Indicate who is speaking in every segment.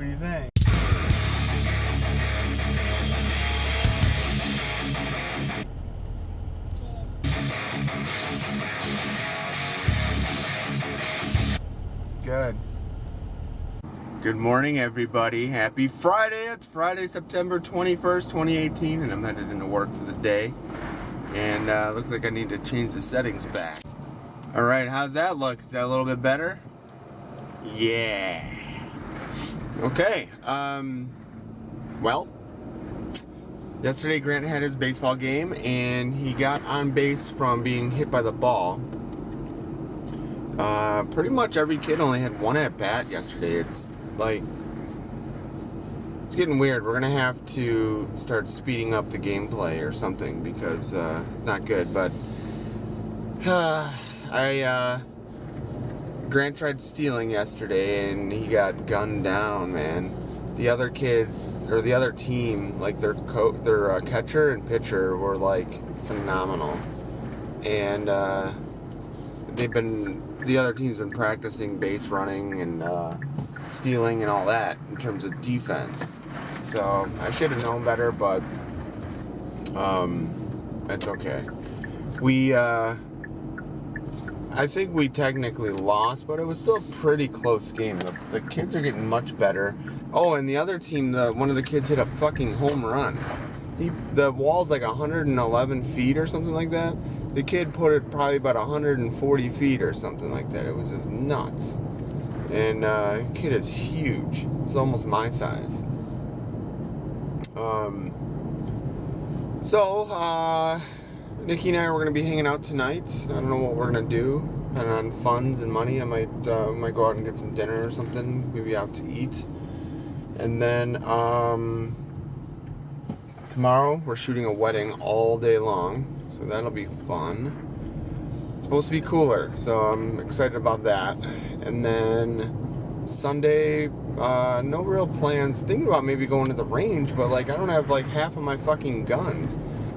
Speaker 1: What do you think? Good. Good morning, everybody. Happy Friday. It's Friday, September 21st, 2018, and I'm headed into work for the day. And looks like I need to change the settings back. All right, how's that look? Is that a little bit better? Yeah. Okay. Well, yesterday Grant had his baseball game, and he got on base from being hit by the ball. Pretty much every kid only had one at bat yesterday. It's getting weird. We're gonna have to start speeding up the gameplay or something because it's not good. But Grant tried stealing yesterday and he got gunned down, man. The other kid or the other team, like their catcher and pitcher were like phenomenal, and the other team's been practicing base running and stealing and all that in terms of defense. So I should have known better, but it's okay. I think we technically lost, but it was still a pretty close game. The kids are getting much better. Oh, and the other team, one of the kids hit a fucking home run. The wall's like 111 feet or something like that. The kid put it probably about 140 feet or something like that. It was just nuts. And the kid is huge. It's almost my size. Nikki and I are going to be hanging out tonight. I don't know what we're going to do. Depending on funds and money, I might go out and get some dinner or something. Maybe out to eat. And then tomorrow we're shooting a wedding all day long. So that'll be fun. It's supposed to be cooler, so I'm excited about that. And then Sunday, no real plans. Thinking about maybe going to the range, but like I don't have like half of my fucking guns.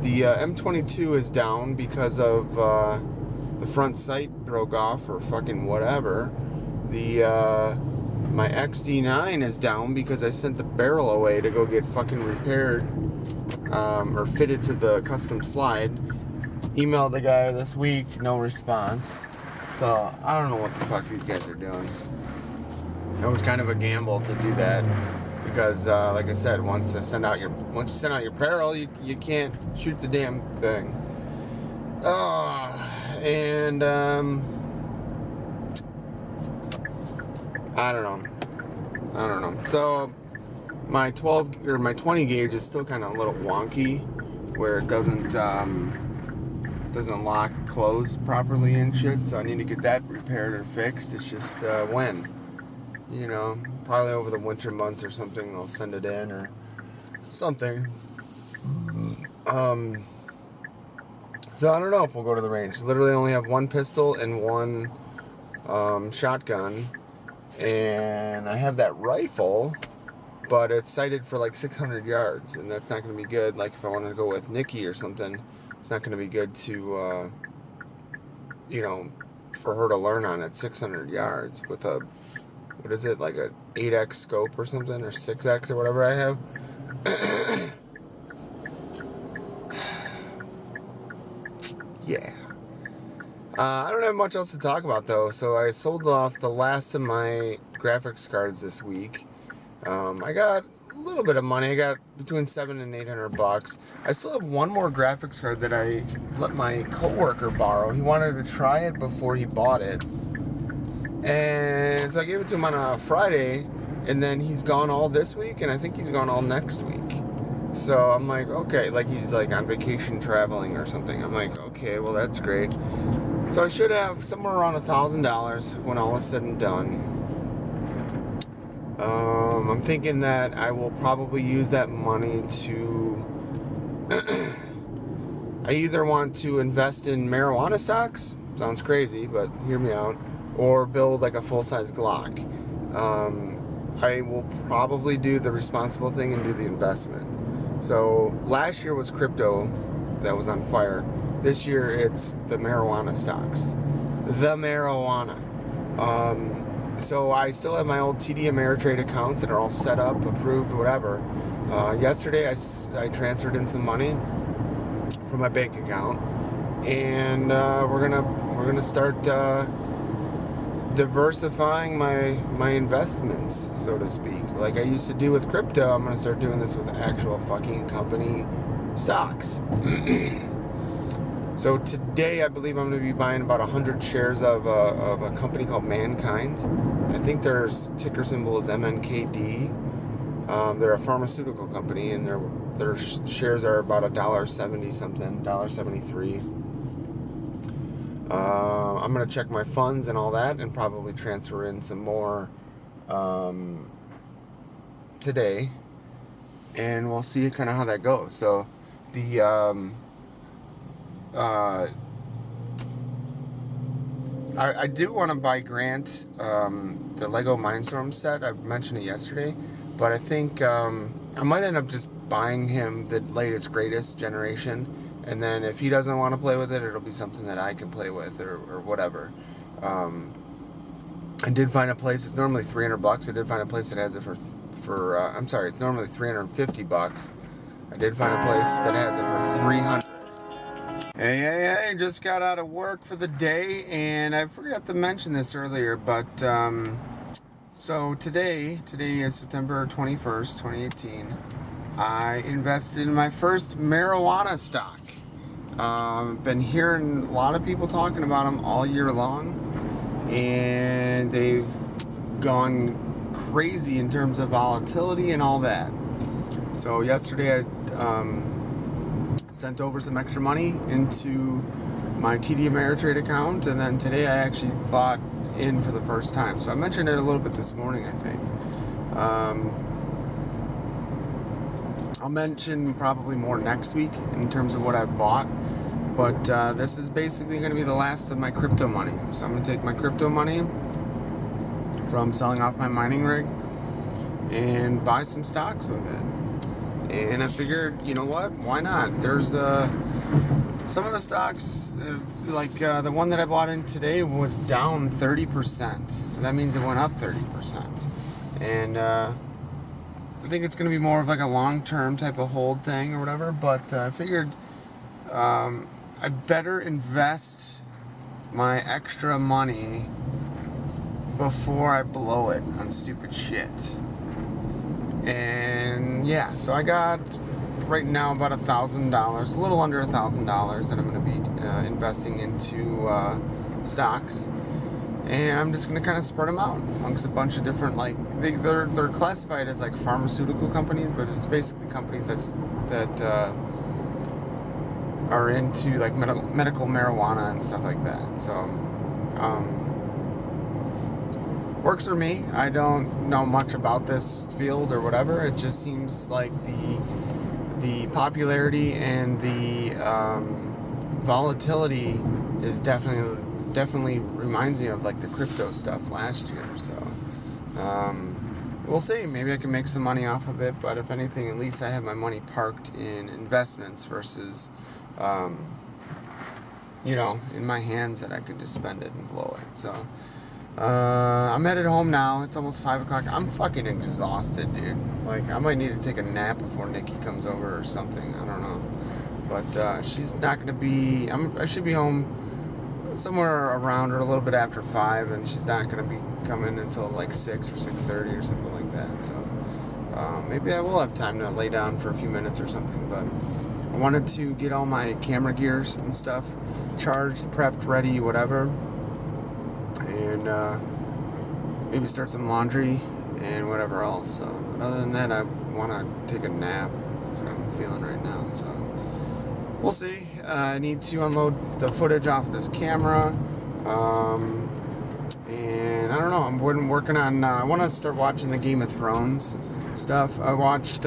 Speaker 1: The M22 is down because of the front sight broke off or fucking whatever. My XD9 is down because I sent the barrel away to go get fucking repaired or fitted to the custom slide. Emailed the guy this week, no response. So I don't know what the fuck these guys are doing. It was kind of a gamble to do that because, like I said, once you send out your barrel, you can't shoot the damn thing. I don't know. So my 20 gauge is still kind of a little wonky, where it doesn't lock closed properly and shit. So I need to get that repaired or fixed. It's just when, probably over the winter months or something. I'll send it in or something. So I don't know if we'll go to the range. Literally only have one pistol and one shotgun. And I have that rifle, but it's sighted for like 600 yards, and that's not going to be good. Like if I wanted to go with Nikki or something, it's not going to be good to, for her to learn on at 600 yards with a, what is it, like a 8x scope or something, or 6x or whatever I have. Yeah. I don't have much else to talk about though, so I sold off the last of my graphics cards this week. I got a little bit of money. I got between $700 and $800. I still have one more graphics card that I let my coworker borrow. He wanted to try it before he bought it, and so I gave it to him on a Friday, and then he's gone all this week, and I think he's gone all next week. So I'm like, okay, like he's like on vacation traveling or something. I'm like, okay, well that's great. So I should have somewhere around $1,000 when all is said and done. I'm thinking that I will probably use that money to I either want to invest in marijuana stocks, sounds crazy, but hear me out, or build like a full-size Glock. I will probably do the responsible thing and do the investment. So last year was crypto that was on fire. This year it's the marijuana stocks. The marijuana. So I still have my old TD Ameritrade accounts that are all set up, approved, whatever. Yesterday I transferred in some money from my bank account, and we're gonna start diversifying my investments, so to speak. Like I used to do with crypto, I'm gonna start doing this with actual fucking company stocks. So today, I believe I'm going to be buying about 100 shares of a company called Mankind. I think their ticker symbol is MNKD. They're a pharmaceutical company, and their shares are about $1.70 something, $1.73. I'm going to check my funds and all that, and probably transfer in some more today, and we'll see kind of how that goes. So the I do want to buy Grant the Lego Mindstorm set. I mentioned it yesterday, but I think I might end up just buying him the latest, greatest generation, and then if he doesn't want to play with it, it'll be something that I can play with or whatever. I did find a place. It's normally $300. I did find a place that has it for I'm sorry, it's normally $350. I did find a place that has it for $300. Hey, just got out of work for the day, and I forgot to mention this earlier, but so today is September 21st, 2018. I invested in my first marijuana stock. Been hearing a lot of people talking about them all year long, and they've gone crazy in terms of volatility and all that. So yesterday I sent over some extra money into my TD Ameritrade account, and then today I actually bought in for the first time. So I mentioned it a little bit this morning, I think. I'll mention probably more next week in terms of what I've bought, but this is basically going to be the last of my crypto money. So I'm going to take my crypto money from selling off my mining rig and buy some stocks with it. And I figured, you know what? Why not? There's some of the stocks, like the one that I bought in today was down 30%. So that means it went up 30%. And I think it's going to be more of like a long-term type of hold thing or whatever. But I figured I better invest my extra money before I blow it on stupid shit. And yeah, so I got right now about $1,000, a little under $1,000 that I'm going to be investing into stocks, and I'm just going to kind of spread them out amongst a bunch of different, like they're classified as like pharmaceutical companies, but it's basically companies that are into like medical marijuana and stuff like that. So works for me. I don't know much about this field or whatever. It just seems like the popularity and the volatility is definitely reminds me of like the crypto stuff last year. So we'll see. Maybe I can make some money off of it, but if anything, at least I have my money parked in investments versus you know, in my hands that I could just spend it and blow it. So I'm headed home now. It's almost 5 o'clock. I'm fucking exhausted, dude. Like, I might need to take a nap before Nikki comes over or something. I don't know. But she's not going to be... I should be home somewhere around or a little bit after 5, and she's not going to be coming until like 6 or 6:30 or something like that. So maybe I will have time to lay down for a few minutes or something. But I wanted to get all my camera gears and stuff charged, prepped, ready, whatever. And maybe start some laundry and whatever else. So, but other than that, I want to take a nap. That's what I'm feeling right now. So we'll see. I need to unload the footage off this camera, and I don't know. I'm working on. I want to start watching the Game of Thrones stuff. I watched.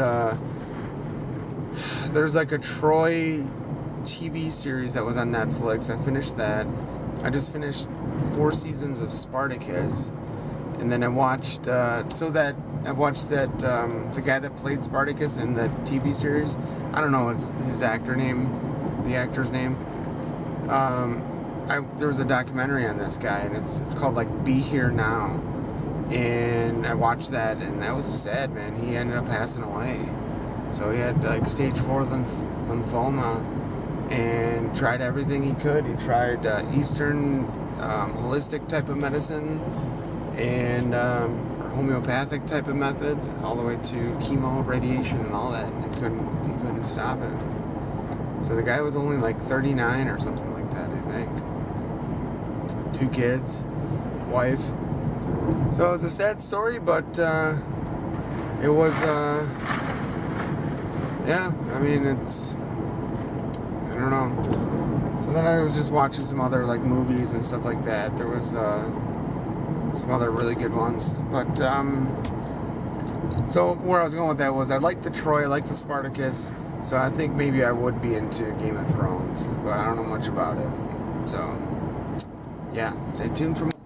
Speaker 1: There's like a Troy TV series that was on Netflix. I finished that. I just finished 4 seasons of Spartacus, and then I watched the guy that played Spartacus in the TV series. I don't know his actor's name. There was a documentary on this guy, and it's called like Be Here Now, And I watched that, and that was sad, man. He ended up passing away. So he had like stage 4 lymphoma, and tried everything he could. He tried Eastern holistic type of medicine and homeopathic type of methods, all the way to chemo, radiation, and all that, and he couldn't stop it. So the guy was only like 39 or something like that, I think. 2 kids, wife. So it was a sad story, but it was, yeah, I mean, it's, I don't know. So then I was just watching some other like movies and stuff like that. There was some other really good ones, but so where I was going with that was I liked the Troy, I liked the Spartacus, so I think maybe I would be into Game of Thrones, but I don't know much about it. So yeah, stay tuned for more.